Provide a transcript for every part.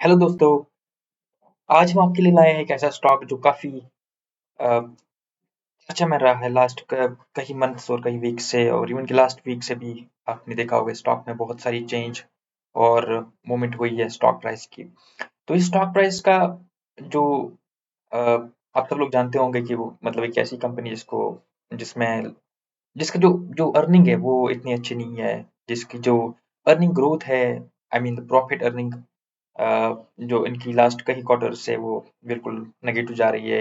Hello दोस्तों। आज हम आपके लिए लाए हैं एक ऐसा स्टॉक जो काफी चर्चा में रहा है लास्ट कई मंथ्स और कई वीक से, और इवन कि लास्ट वीक से भी आपने देखा होगा स्टॉक में बहुत सारी चेंज और मूवमेंट हुई है स्टॉक प्राइस की। तो इस स्टॉक प्राइस का जो अ, आप सब लोग जानते होंगे कि वो मतलब एक ऐसी कंपनी जिसमें जिसका जो जो अर्निंग है वो इतनी अच्छी नहीं है, जिसकी जो अर्निंग ग्रोथ है, I mean the profit earning, जो इनकी लास्ट कई क्वार्टर से वो बिल्कुल नेगेटिव जा रही है।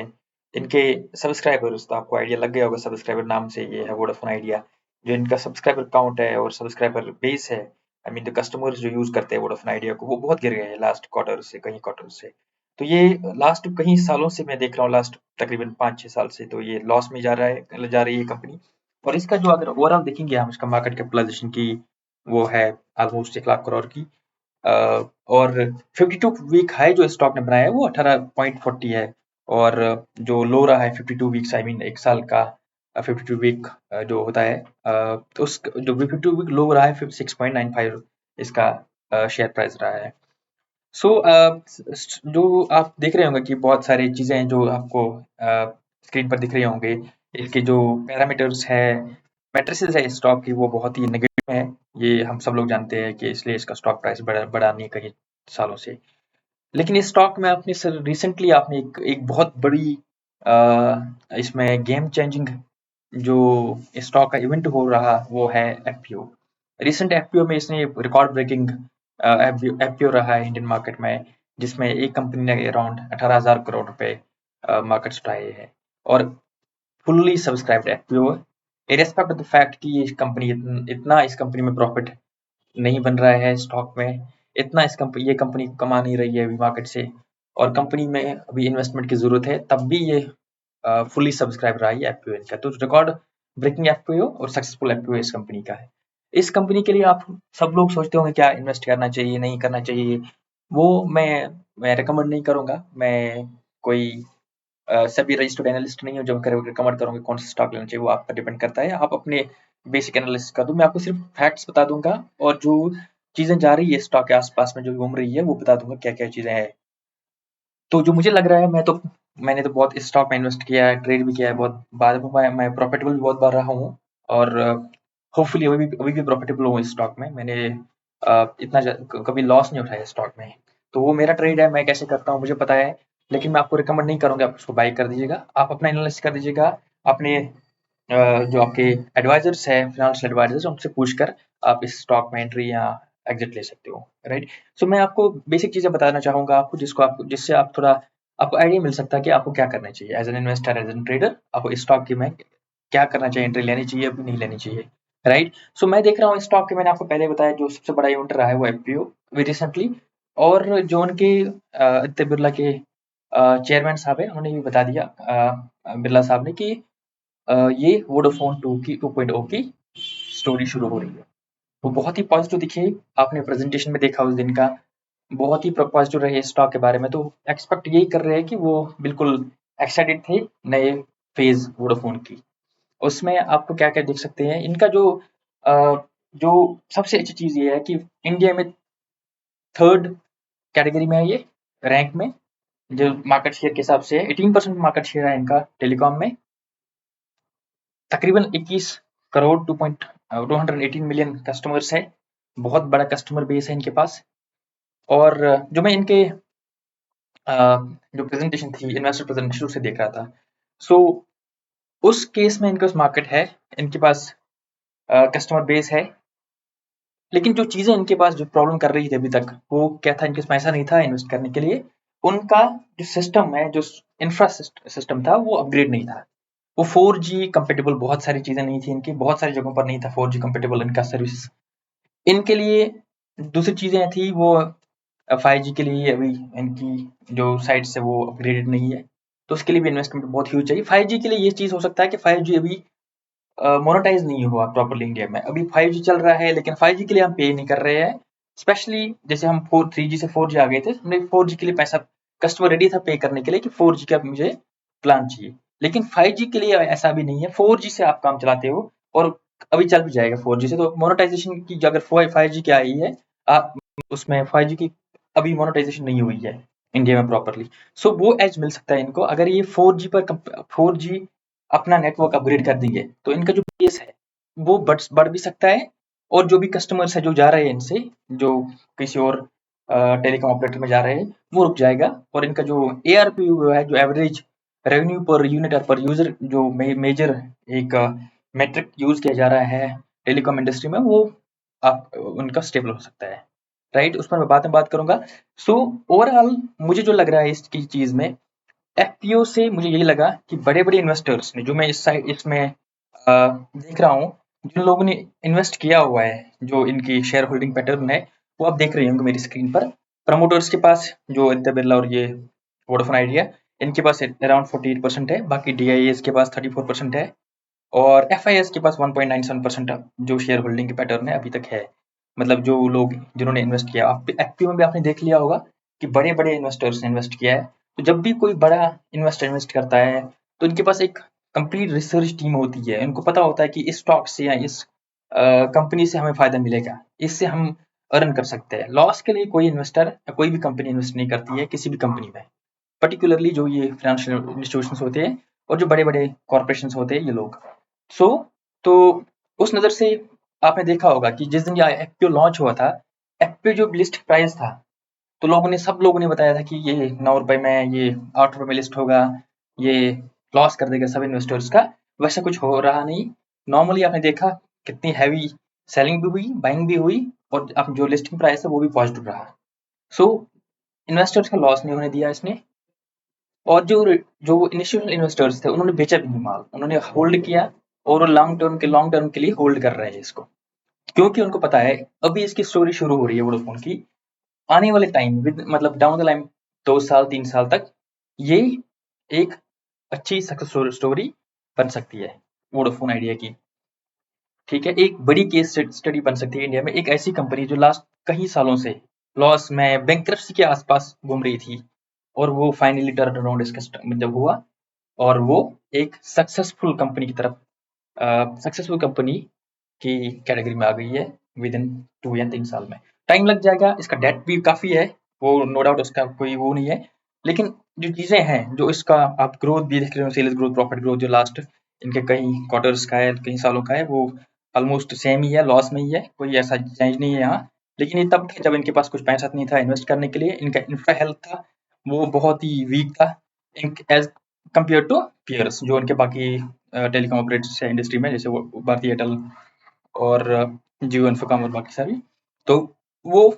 इनके सब्सक्राइबर्स, तो आपको आइडिया लग गया होगा, सब्सक्राइबर नाम से ये है वोडाफोन आइडिया। जो इनका सब्सक्राइबर काउंट है और सब्सक्राइबर बेस है, आई मीन द कस्टमर्स जो यूज करते हैं वोडाफोन आइडिया को, वो बहुत गिर गए हैं लास्ट क्वार्टर से, कई क्वार्टर से। तो ये लास्ट कई सालों से मैं देख रहा हूँ, लास्ट तकरीबन 5-6 साल से तो ये लॉस में जा रही है कंपनी। और इसका जो अगर ओवरऑल देखेंगे हम, इसका मार्केट कैपिटलाइजेशन की, वो है ऑलमोस्ट 1 लाख करोड़ की। अ, और 52 वीक हाई जो स्टॉक ने बनाया है वो 18.40 है। और जो लो रहा है 52 वीक्स, आई मीन एक साल का 52 वीक जो होता है, तो उस जो 52 वीक लो रहा है 6.95 इसका शेयर प्राइस रहा है। सो जो आप देख रहे होंगे कि बहुत सारी चीजें हैं जो आपको स्क्रीन पर दिख रही होंगे। इसके जो पैरामीटर्स है, मैट्रिसेस है स्टॉक की, वो बहुत ही नेगेटिव है। ये हम सब लोग जानते हैं कि इसलिए इसका स्टॉक प्राइस बढ़ा नहीं है कई सालों से। लेकिन इस स्टॉक में आपने सर रिसेंटली आपने एक बहुत बड़ी इसमें गेम चेंजिंग जो स्टॉक का इवेंट हो रहा वो है एफपीओ। रिसेंट एफपीओ में इसने रिकॉर्ड ब्रेकिंग एफपीओ रहा है इंडियन मार्केट में, जिसमें एक कंपनी ने अराउंड 18,000 करोड़ रुपए मार्केट उठाए हैं। और फुल्ली सब्सक्राइब्ड एफपीओ है, इरेस्पेक्ट ऑफ द फैक्ट कि ये कंपनी इतना इस कंपनी में प्रॉफिट नहीं बन रहा है स्टॉक में, इतना ये कंपनी कमा नहीं रही है अभी मार्केट से, और कंपनी में अभी इन्वेस्टमेंट की जरूरत है, तब भी ये फुली सब्सक्राइब रहा है एफपीओ इनका। तो रिकॉर्ड ब्रेकिंग एफपीओ और सक्सेसफुल एफपीओ इस कंपनी का है। इस कंपनी के लिए आप सब लोग सोचते होंगे क्या इन्वेस्ट करना चाहिए, नहीं करना चाहिए। वो मैं रिकमेंड नहीं करूंगा। मैं कोई सभी रजिस्टर्ड एनालिस्ट नहीं हूँ जो रिकमेंड करूंगा कौन सा स्टॉक लेना चाहिए, वो आप पर डिपेंड करता है। आप अपने बेसिक एनालिसिस कर दो, मैं आपको सिर्फ फैक्ट्स बता दूंगा, और जो चीजें जा रही है स्टॉक के आसपास में जो घूम रही है वो बता दूंगा क्या क्या चीजें हैं। तो जो मुझे लग रहा है, मैंने तो बहुत इस स्टॉक में इन्वेस्ट किया है, ट्रेड भी किया है बहुत, बाद में मैं प्रॉफिटेबल भी बहुत बार रहा हूँ। और होपफुली अभी भी प्रॉफिटेबल हूँ इस स्टॉक में। मैंने कभी लॉस नहीं उठाया स्टॉक में। तो वो मेरा ट्रेड है, मैं कैसे करता हूँ मुझे पता है। लेकिन मैं आपको रिकमेंड नहीं करूंगा आप उसको बाई कर दीजिएगा, आप अपना एनालिसिस कर दीजिएगा। अपने जो आपके एडवाइजर्स हैं, फाइनेंशियल एडवाइजर्स, उनसे पूछकर आप इस स्टॉक में एंट्री या एग्जिट ले सकते हो, राइट। सो मैं आपको बेसिक चीजें बताना चाहूंगा आपको, जिससे आप थोड़ा आपको आइडिया मिल सकता है कि आपको क्या करना चाहिए as an investor, as an trader. आपको इस स्टॉक की में क्या करना चाहिए, एंट्री लेनी चाहिए अभी नहीं लेनी चाहिए, राइट। सो मैं देख रहा हूँ स्टॉक के, मैंने आपको पहले बताया जो सबसे बड़ा इवेंट रहा है वो एफपीओ रिसेंटली। और जो उनके आदित्य बिरला के चेयरमैन साहब है, उन्होंने भी बता दिया, बिरला साहब ने, कि ये वोडाफोन 2.0 की स्टोरी शुरू हो रही है। वो बहुत ही पॉजिटिव दिखे, आपने प्रेजेंटेशन में देखा उस दिन का, बहुत ही पॉजिटिव रहे स्टॉक के बारे में। तो एक्सपेक्ट यही कर रहे हैं कि वो बिल्कुल एक्साइटेड थे नए फेज वोडाफोन की। उसमें आपको क्या क्या देख सकते हैं, इनका अ, जो सबसे अच्छी चीज ये है कि इंडिया में थर्ड कैटेगरी में है ये, रैंक में, जो मार्केट शेयर के हिसाब से 18% मार्केट शेयर है इनका टेलीकॉम में। तकरीबन 21 करोड़ 218 मिलियन कस्टमर्स है, बहुत बड़ा कस्टमर बेस है इनके पास। और जो मैं इनके जो प्रेजेंटेशन थी, इन्वेस्टर प्रेजेंटेशन, उसे देख रहा था। सो उस केस में इनके पास मार्केट है, इनके पास कस्टमर बेस है। लेकिन जो चीजें इनके पास जो प्रॉब्लम कर रही थी अभी तक, वो क्या था, इनके पास पैसा नहीं था इन्वेस्ट करने के लिए। उनका जो सिस्टम है, जो इंफ्रा सिस्टम था, वो अपग्रेड नहीं था। वो 4G कंपेटेबल बहुत सारी चीजें नहीं थी इनकी, बहुत सारी जगहों पर नहीं था 4G कंपेटेबल इनका सर्विस। इनके लिए दूसरी चीजें थी, वो 5G के लिए अभी इनकी जो साइट्स है वो अपग्रेडेड नहीं है, तो उसके लिए भी इन्वेस्टमेंट बहुत ह्यूज चाहिए। 5G के लिए ये चीज हो सकता है कि 5G अभी मोनेटाइज नहीं हुआ प्रॉपर्ली इंडिया में। अभी 5G चल रहा है लेकिन 5G के लिए हम पे नहीं कर रहे हैं। स्पेशली जैसे हम 3G से 4G आ गए थे, हमने 4G के लिए पैसा, कस्टमर रेडी था पे करने के लिए कि 4G का मुझे प्लान चाहिए। लेकिन 5G के लिए ऐसा भी नहीं है, 4G से आप काम चलाते हो और अभी चल भी जाएगा 4G से। तो मोनेटाइजेशन की जो अगर 5G की आई है, आप उसमें 5G की अभी मोनेटाइजेशन नहीं हुई है इंडिया में प्रॉपरली। सो वो एज मिल सकता है इनको अगर ये 4G पर 4G अपना नेटवर्क अपग्रेड कर देंगे, तो इनका जो बेस है वो बढ़ भी सकता है, और जो भी कस्टमर्स है जो जा रहे हैं इनसे, जो किसी और टेलीकॉम ऑपरेटर में जा रहे हैं, वो रुक जाएगा, और इनका जो ARPU है, जो एवरेज रेवेन्यू पर यूनिट और पर यूजर जो मेजर एक मेट्रिक यूज किया जा रहा है टेलीकॉम इंडस्ट्री में, वो आप उनका स्टेबल हो सकता है, राइट। उस पर मैं बाद में बात करूंगा। सो ओवरऑल मुझे जो लग रहा है इसकी चीज में, FPO से मुझे यही लगा कि बड़े बड़े इन्वेस्टर्स ने, जो मैं इस साइड इसमें देख रहा हूँ, जिन लोगों ने इन्वेस्ट किया हुआ है, जो इनकी शेयर होल्डिंग पैटर्न है, वो आप देख रहे होंगे मेरी स्क्रीन पर। प्रमोटर्स के पास जो आदित्य बिरला और ये वोडाफोन आइडिया, इनके पास अराउंड 48% है, बाकी DIAs के पास 34% है, और FIS के पास 1.97% जो शेयर होल्डिंग के पैटर्न है अभी तक है। मतलब जो लोग जिन्होंने इन्वेस्ट किया, आप FPO में भी आपने देख लिया होगा कि बड़े बड़े इन्वेस्टर्स ने इन्वेस्ट किया है। तो जब भी कोई बड़ा इन्वेस्टर इन्वेस्ट करता है, तो इनके पास एक कंप्लीट रिसर्च टीम होती है, इनको पता होता है कि इस स्टॉक से या इस कंपनी से हमें फायदा मिलेगा, इससे हम अर्न कर सकते हैं। लॉस के लिए कोई इन्वेस्टर या कोई भी कंपनी इन्वेस्ट नहीं करती है किसी भी कंपनी में, पर्टिकुलरली जो ये फाइनेंशियल इंस्टीट्यूशंस होते हैं और जो बड़े बड़े कॉर्पोरेशन होते हैं, ये लोग। सो तो उस नज़र से आपने देखा होगा कि जिस दिन ये FPO लॉन्च हुआ था, FPO जो लिस्ट प्राइस था, तो सब लोगों ने बताया था कि ये 9 रुपए में, ये 8 रुपए में लिस्ट होगा, ये लॉस कर देगा सब इन्वेस्टर्स का। वैसा कुछ हो रहा नहीं। नॉर्मली आपने देखा कितनी हैवी सेलिंग भी हुई, बाइंग भी हुई, और अब जो लिस्टिंग प्राइस है वो भी पॉजिटिव रहा। सो इन्वेस्टर्स का लॉस नहीं होने दिया इसने, और जो जो इंस्टीट्यूशनल इन्वेस्टर्स थे उन्होंने बेचा भी नहीं माल, उन्होंने होल्ड किया, और लॉन्ग टर्म के लिए होल्ड कर रहे हैं इसको, क्योंकि उनको पता है अभी इसकी स्टोरी शुरू हो रही है वोडाफोन की। आने वाले टाइम विद मतलब डाउन द लाइन 2 साल 3 साल तक ये एक अच्छी सक्सेस स्टोरी बन सकती है वोडाफोन आइडिया की। ठीक है, एक बड़ी केस स्टडी बन सकती है इंडिया में, एक ऐसी कंपनी जो लास्ट कई सालों से लॉस में, बैंक्रप्सी के आसपास घूम रही थी, और वो फाइनली टर्न अराउंड इसका मतलब हुआ, और वो एक सक्सेसफुल कंपनी की तरफ, सक्सेसफुल कंपनी की कैटेगरी में आ गई है विद इन 2 या 3 साल में। टाइम लग जाएगा, इसका डेट भी काफ़ी है, वो नो डाउट, उसका कोई वो नहीं है, लेकिन जो चीज़ें हैं, जो इसका आप ग्रोथ भी देख रहे हो, सेल्स ग्रोथ, प्रॉफिट ग्रोथ, जो लास्ट इनके कई क्वार्टर्स का है, कई सालों का है, वो ऑलमोस्ट सेम ही है, लॉस में ही है, कोई ऐसा चेंज नहीं है यहाँ। लेकिन ये तब था जब इनके पास कुछ पैसा नहीं था इन्वेस्ट करने के लिए, इनका इंफ्रा हेल्थ था वो बहुत ही वीक था एज कंपेयर टू पीयर्स, जो उनके बाकी टेलीकॉम ऑपरेटर्स है इंडस्ट्री में, जैसे वो भारती एयरटेल और जियो इन्फोकॉम और बाकी सारी। तो वो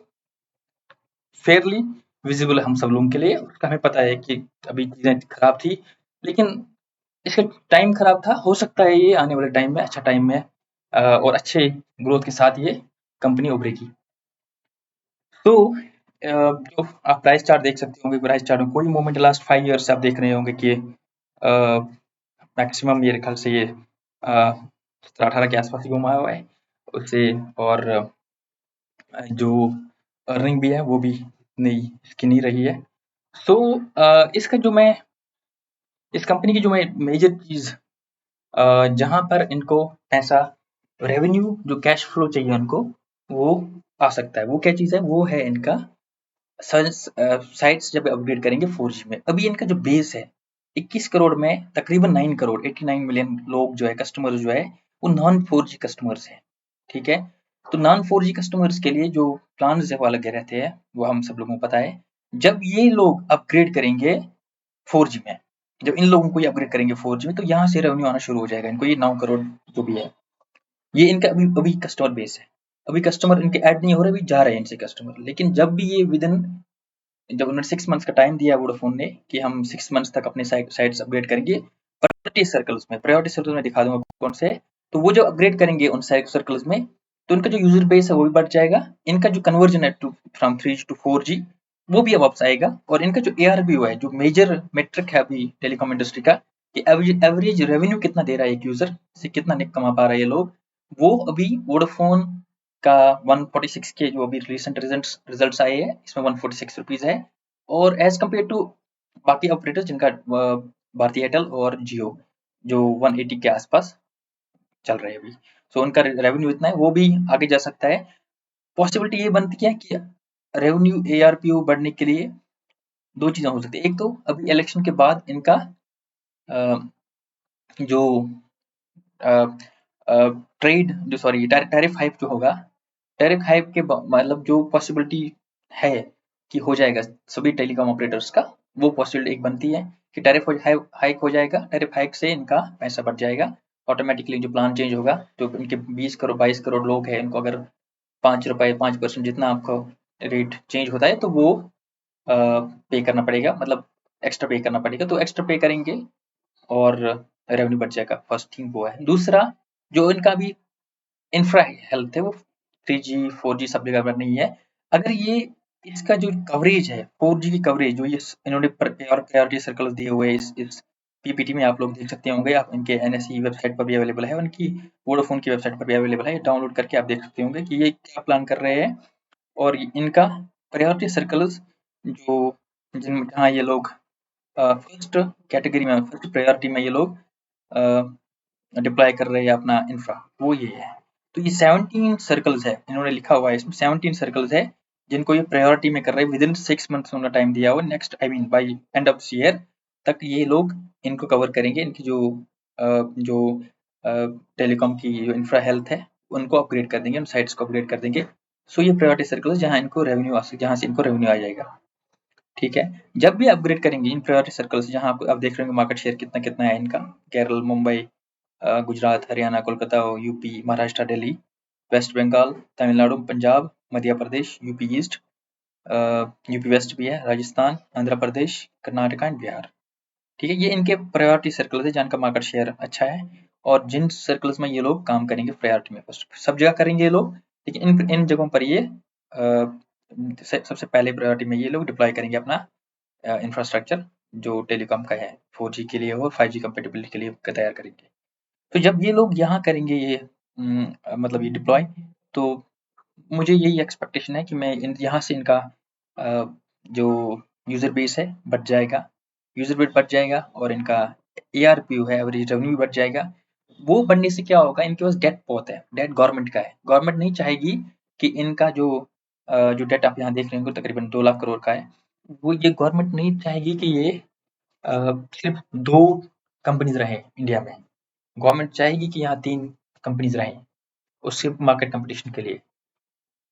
फेयरली विजिबल है हम सब लोगों के लिए, और हमें पता है कि अभी चीज़ें खराब थी, लेकिन इसका टाइम खराब था, हो सकता है ये आने वाले टाइम में अच्छा टाइम में और अच्छे ग्रोथ के साथ ये कंपनी उभरेगी। तो जो आप प्राइस चार्ट देख सकते होंगे, प्राइस चार्ट में कोई मूवमेंट लास्ट 5 ईयर्स से आप देख रहे होंगे कि मैक्सिमम मेरे ख्याल से ये 17-18 के आसपास ही घुमा हुआ है उससे, और जो अर्निंग भी है वो भी नहीं इसकी नहीं रही है। सो इसका जो मैं इस कंपनी की जो मैं मेजर चीज़ जहाँ पर इनको ऐसा रेवेन्यू, जो कैश फ्लो चाहिए उनको, वो आ सकता है। वो क्या चीज़ है? वो है इनका साइट्स जब अपग्रेड करेंगे 4G में। अभी इनका जो बेस है 21 करोड़ में तकरीबन 9 करोड़ 89 मिलियन लोग जो है, कस्टमर जो है, वो नॉन 4G कस्टमर्स हैं। ठीक है, तो नॉन 4G कस्टमर्स के लिए जो प्लान है वो अलग रहते हैं, वो हम सब लोगों को पता है। जब ये लोग अपग्रेड करेंगे 4G में, जब इन लोगों को ये अपग्रेड करेंगे 4G में, तो यहाँ से रेवेन्यू आना शुरू हो जाएगा इनको। ये 9 करोड़ जो भी है, ये इनका अभी अभी कस्टमर बेस है। अभी कस्टमर इनके ऐड नहीं हो रहे, अभी जा रहे हैं इनसे कस्टमर। लेकिन जब भी ये विद इन, जब उन्होंने 6 मंथ्स का टाइम दिया वोडाफोन ने कि हम 6 मंथ्स तक अपने साइट्स अपग्रेड करेंगे प्रायोरिटी सर्कल्स में दिखा दूंगा कौन से। तो वो जो अपग्रेड करेंगे उन सर्कल्स में, तो उनका जो यूजर बेस है वो भी बढ़ जाएगा, इनका जो कन्वर्जन है to from 3G to 4G वो भी अब वापस आएगा, और इनका जो ARPU है, जो मेजर मेट्रिक है अभी टेलीकॉम इंडस्ट्री का, कि एवरेज रेवेन्यू कितना दे रहा है एक यूजर से, कितना कमा पा रहा है ये लोग, वो अभी वोडाफोन का 146 के जो अभी रिसेंट रिजल्ट्स आए हैं, इसमें 146 रुपीज है, और एज कम्पेयर टू बाकी ऑपरेटर्स जिनका भारती एयरटेल और जियो, जो 180 के आसपास चल रहे हैं अभी। सो उनका रेवेन्यू इतना है, वो भी आगे जा सकता है। पॉसिबिलिटी ये बनती है कि रेवेन्यू ARPU बढ़ने के लिए दो चीजें हो सकती है। एक तो अभी इलेक्शन के बाद इनका जो ट्रेड जो सॉरी टैरिफ हाइक जो होगा, टैरिफ हाइक के मतलब जो पॉसिबिलिटी है कि हो जाएगा सभी टेलीकॉम ऑपरेटर्स का, वो पॉसिबिलिटी एक बनती है कि टैरिफ हाइक हो जाएगा। टैरिफ हाइक से इनका पैसा बढ़ जाएगा ऑटोमेटिकली। जो प्लान चेंज होगा, जो इनके 20 करोड़ 22 करोड़ लोग हैं, इनको अगर 5 रुपए 5% जितना आपको रेट चेंज होता है तो वो पे करना पड़ेगा, मतलब एक्स्ट्रा पे करना पड़ेगा। तो एक्स्ट्रा पे करेंगे और रेवेन्यू बढ़ जाएगा। फर्स्ट थिंग वो है। दूसरा, जो इनका भी इंफ्रा हेल्थ है वो 3G 4G सब जगह पर नहीं है। अगर ये इसका जो कवरेज है 4G की कवरेज जो ये इन्होंने प्रायोरिटी सर्कल दिए हुए इस पीपीटी में आप लोग देख सकते होंगे। आप इनके NSE वेबसाइट पर भी अवेलेबल है, उनकी वोडाफोन की वेबसाइट पर भी अवेलेबल है। डाउनलोड करके आप देख सकते होंगे कि ये क्या प्लान कर रहे हैं। और इनका प्रायोरिटी सर्कल्स जो जहाँ ये लोग फर्स्ट कैटेगरी में, फर्स्ट प्रायोरिटी में ये लोग डिप्लॉय कर रहे हैं अपना इंफ्रा, वो ये है। तो ये 17 सर्कल्स है, इन्होंने लिखा हुआ है इसमें 17 सर्कल्स है जिनको ये प्रायोरिटी में कर रहे हैं। विद इन 6 मंथ्स उन्होंने टाइम दिया हुआ। Next I mean by end of this year तक ये लोग इनको कवर करेंगे। इनकी जो टेलीकॉम की जो इंफ्रा हेल्थ है उनको अपग्रेड कर देंगे, उन साइट्स को अपग्रेड कर देंगे। सो ये प्रायोरिटी सर्कल्स जहाँ इनको रेवेन्यू जहाँ से इनको रेवेन्यू आ जाएगा। ठीक है, जब भी अपग्रेड करेंगे इन प्रायोरिटी सर्कल्स, जहाँ आप देख रहे होंगे मार्केट शेयर कितना कितना है इनका, Kerala, Mumbai, Gujarat, Haryana, Kolkata, UP, Maharashtra, Delhi, waste Bengal, Tamil Nadu, Punjab, Madhya Pradesh, UP east, UP waste भी है, राजस्थान, आंध्र प्रदेश, कर्नाटका एंड बिहार। ठीक है, ये इनके प्रायोरिटी सर्कल्स है जिनका मार्केट शेयर अच्छा है और जिन सर्कल्स में ये लोग काम करेंगे प्रायोरिटी में। फर्स्ट सब जगह करेंगे ये लोग, लेकिन इन जगहों पर ये सबसे पहले प्रायोरिटी में ये लोग डिप्लॉय करेंगे अपना इंफ्रास्ट्रक्चर जो टेलीकॉम का है, 4G के लिए और 5G कंपेटेबिलिटी के लिए तैयार करेंगे। तो जब ये लोग यहाँ करेंगे ये मतलब ये डिप्लॉय, तो मुझे यही एक्सपेक्टेशन है कि मैं यहाँ से इनका जो यूजर बेस है बढ़ जाएगा, यूजर बेस बढ़ जाएगा और इनका ARPU है, एवरेज रेवेन्यू बढ़ जाएगा। वो बढ़ने से क्या होगा, इनके पास डेट बहुत है, डेट गवर्नमेंट का है। गवर्नमेंट नहीं चाहेगी कि इनका जो डेट आप यहाँ देख रहे होंगे तकरीबन 2 लाख करोड़ का है, वो ये गवर्नमेंट नहीं चाहेगी कि ये सिर्फ 2 कंपनीज रहे इंडिया में। गवर्नमेंट चाहेगी कि यहाँ 3 कंपनीज रहें, उससे मार्केट कंपटीशन के लिए।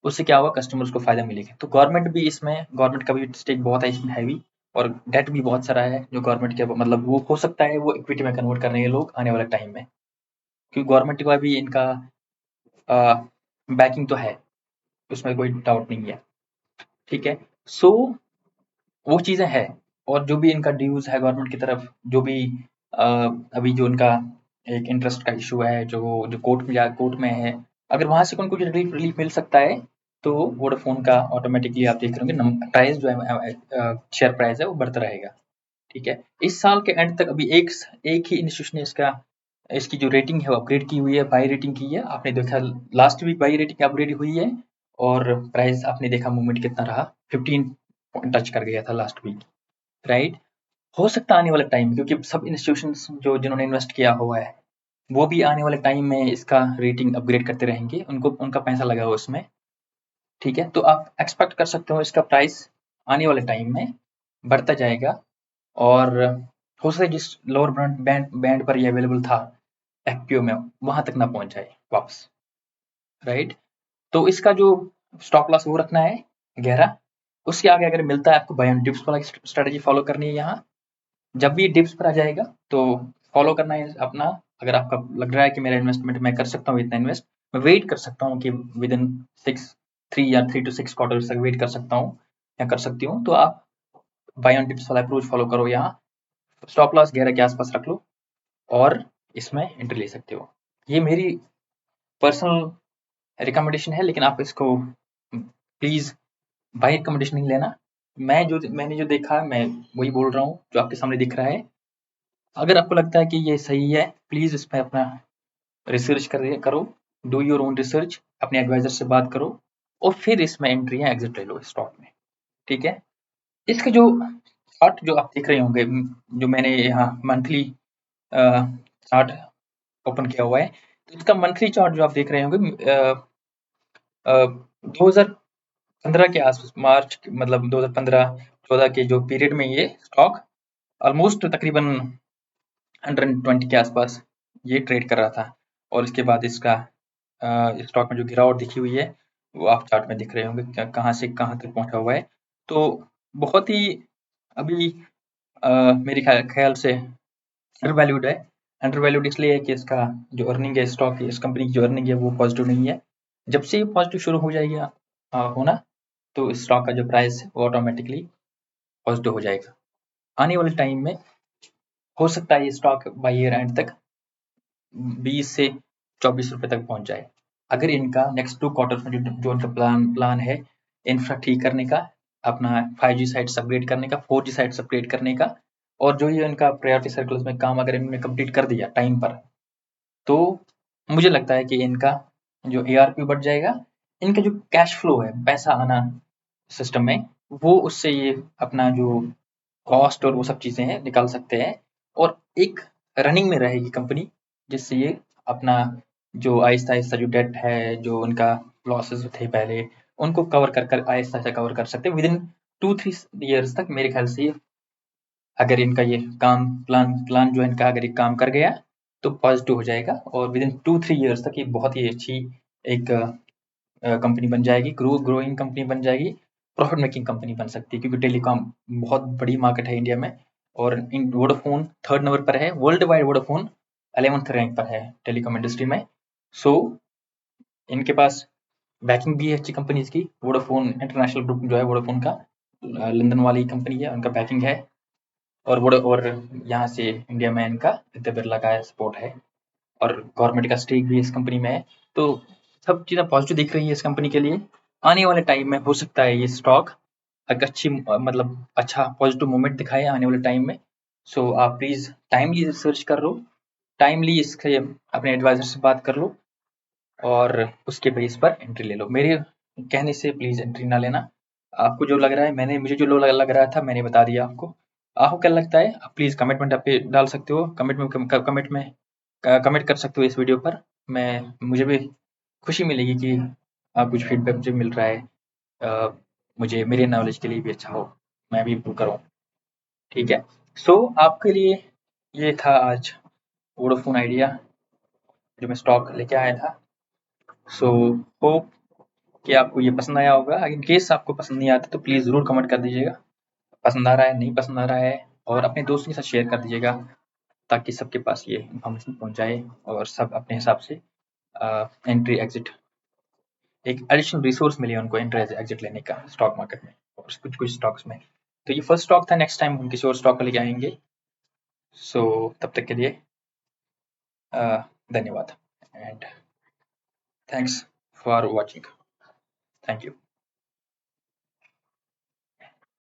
उससे क्या होगा, कस्टमर्स को फायदा मिलेगा। तो गवर्नमेंट का भी स्टेक बहुत है इसमें हैवी, और डेट भी बहुत सारा है जो गवर्नमेंट के, मतलब वो हो सकता है वो इक्विटी में कन्वर्ट कर रहे हैं लोग आने वाले टाइम में, क्योंकि गवर्नमेंट का भी इनका बैकिंग तो है, उसमें कोई डाउट नहीं है। ठीक है, सो वो चीजें हैं। और जो भी इनका ड्यूज है गवर्नमेंट की तरफ, जो भी अभी जो इनका एक इंटरेस्ट का इशू है जो कोर्ट में है, अगर वहां से उनको रिलीफ मिल सकता है तो वोडाफोन का ऑटोमेटिकली आप देख रहे होंगे प्राइस जो है, शेयर प्राइस है वो बढ़ता रहेगा। ठीक है, इस साल के एंड तक अभी एक ही इंस्टीट्यूशन ने इसकी जो रेटिंग है वो अपग्रेड की हुई है, बाई रेटिंग की है। आपने देखा last week buy rating upgrade हुई है और प्राइस आपने देखा मूवमेंट कितना रहा, 15 पॉइंट टच कर गया था लास्ट वीक, राइट। हो सकता है आने वाले टाइम में, क्योंकि सब इंस्टीट्यूशंस जो जिन्होंने इन्वेस्ट किया हुआ है वो भी आने वाले टाइम में इसका रेटिंग अपग्रेड करते रहेंगे, उनको उनका पैसा लगा हुआ उसमें। ठीक है, तो आप एक्सपेक्ट कर सकते हो इसका प्राइस आने वाले टाइम में बढ़ता जाएगा, और हो सकता है जिस लोअर बैंड पर ये अवेलेबल था FPO में, वहां तक ना पहुंच जाए वापस, राइट। तो इसका जो स्टॉप लॉस वो रखना है 11। उसके आगे अगर मिलता है आपको बाय ऑन डिप्स वाला स्ट्रेटेजी फॉलो करनी है। यहाँ जब भी डिप्स पर आ जाएगा तो फॉलो करना है अपना। अगर आपका लग रहा है कि मेरा इन्वेस्टमेंट मैं कर सकता हूँ इतना इन्वेस्ट, मैं वेट कर सकता हूँ कि विद इन 3 to 6 क्वार्टर्स तक वेट कर सकता हूँ या कर सकती हूँ, तो आप बाय ऑन डिप्स वाला अप्रोच फॉलो करो। यहाँ स्टॉप लॉस 11 के आसपास रख लो और इसमें एंट्री ले सकते हो। ये मेरी पर्सनल रिकमेंडेशन है, लेकिन आप इसको प्लीज बाय रिकमेंडेशन नहीं लेना। मैंने जो देखा मैं वही बोल रहा हूँ जो आपके सामने दिख रहा है। अगर आपको लगता है कि ये सही है, प्लीज इस पर अपना रिसर्च करो, डू योर ओन रिसर्च, अपने एडवाइजर से बात करो और फिर इसमें एंट्री या एग्जिट ले लो स्टॉक में। ठीक है, इसके जो चार्ट जो आप देख रहे होंगे, जो मैंने यहाँ मंथली चार्ट ओपन किया हुआ है, तो इसका मंथली चार्ट जो आप देख रहे होंगे 2000 15 के आसपास, मार्च मतलब 2015-14 के जो पीरियड में ये स्टॉक ऑलमोस्ट तकरीबन 120 के आसपास ये ट्रेड कर रहा था। और इसके बाद इसका स्टॉक में जो गिरावट दिखी हुई है वो आप चार्ट में दिख रहे होंगे, कहाँ से कहाँ तक पहुंचा हुआ है। तो बहुत ही अभी मेरे ख्याल से अंडर वैल्यूड है। अंडर वैल्यूड इसलिए है कि इसका जो अर्निंग है, स्टॉक की, इस कंपनी की जो अर्निंग है वो पॉजिटिव नहीं है। जब से ये पॉजिटिव शुरू हो जाएगी होना, तो इस स्टॉक का जो प्राइस है वो ऑटोमेटिकली पॉजिटिव हो जाएगा। आने वाले टाइम में हो सकता है ये स्टॉक बाई ईयर एंड तक 20 से 24 रुपए तक पहुंच जाए। अगर इनका नेक्स्ट 2 क्वार्टर्स में जो इनका प्लान है इंफ्रा ठीक करने का, अपना 5G साइट्स अपग्रेड करने का, 4G साइट्स अपग्रेड करने का, और जो ये इनका प्रायोरिटी सर्कल्स में काम अगर इन्होंने कंप्लीट कर दिया टाइम पर, तो मुझे लगता है कि इनका जो ARP बढ़ जाएगा, इनका जो कैश फ्लो है, पैसा आना सिस्टम में, वो उससे ये अपना जो कॉस्ट और वो सब चीज़ें हैं निकाल सकते हैं, और एक रनिंग में रहेगी कंपनी, जिससे ये अपना जो आहिस्ता-आहिस्ता जो डेट है, जो उनका लॉसेस थे पहले, उनको कवर कर कर आहिस्ता-आहिस्ता कवर कर सकते हैं। विदिन 2-3 ईयर्स तक मेरे ख्याल से अगर इनका ये काम प्लान जो है इनका अगर ये काम कर गया, तो पॉजिटिव हो जाएगा, और विदिन 2-3 ईयर्स तक ये बहुत ही अच्छी एक कंपनी बन जाएगी, ग्रोइंग कंपनी बन जाएगी, प्रॉफिट मेकिंग कंपनी बन सकती है, क्योंकि टेलीकॉम बहुत बड़ी मार्केट है इंडिया में, और इन वोडाफोन 3rd नंबर पर है, world wide Vodafone 11th rank पर है टेलीकॉम इंडस्ट्री में। सो इनके पास बैकिंग भी है अच्छी कंपनीज की। वोडाफोन इंटरनेशनल ग्रुप जो है वोडाफोन का, लंदन वाली कंपनी है, उनका बैकिंग है, और यहाँ से इंडिया में इनका आदित्य बिरला का सपोर्ट है, और गवर्नमेंट का स्टेक भी इस कंपनी में है। तो सब चीज़ें पॉजिटिव दिख रही है इस कंपनी के लिए। आने वाले टाइम में हो सकता है ये स्टॉक एक अच्छी मतलब अच्छा पॉजिटिव मूवमेंट दिखाए आने वाले टाइम में। सो आप प्लीज़ टाइमली रिसर्च कर लो, टाइमली इसके अपने एडवाइजर से बात कर लो, और उसके बेस पर एंट्री ले लो। मेरे कहने से प्लीज़ एंट्री ना लेना। आपको जो लग रहा है, मुझे जो लग रहा था मैंने बता दिया आपको। आपको क्या लगता है आप प्लीज़ कमेंट में पे डाल सकते हो, कमेंट कर सकते हो इस वीडियो पर। मुझे भी खुशी मिलेगी कि कुछ फीडबैक मुझे मिल रहा है, अ, मुझे मेरे नॉलेज के लिए भी अच्छा हो, मैं भी इम्प्रूव करूँ। ठीक है? सो आपके लिए ये था आज वोडाफोन आइडिया जो मैं स्टॉक लेके आया था। सो होप कि आपको ये पसंद आया होगा। इन केस आपको पसंद नहीं आता तो प्लीज़ ज़रूर कमेंट कर दीजिएगा। पसंद आ रहा है, नहीं पसंद आ रहा है, और अपने दोस्तों के साथ शेयर कर दीजिएगा, ताकि सबके पास ये इन्फॉर्मेशन पहुँच जाए, और सब अपने हिसाब से एंट्री एग्जिट एक एडिशनल रिसोर्स मिले उनको एंट्री एग्जिट लेने का स्टॉक मार्केट में, और कुछ स्टॉक्स में। तो ये फर्स्ट स्टॉक था, नेक्स्ट टाइम हम किसी और स्टॉक को लेके आएंगे। सो तब तक के लिए धन्यवाद, and thanks for watching. Thank you.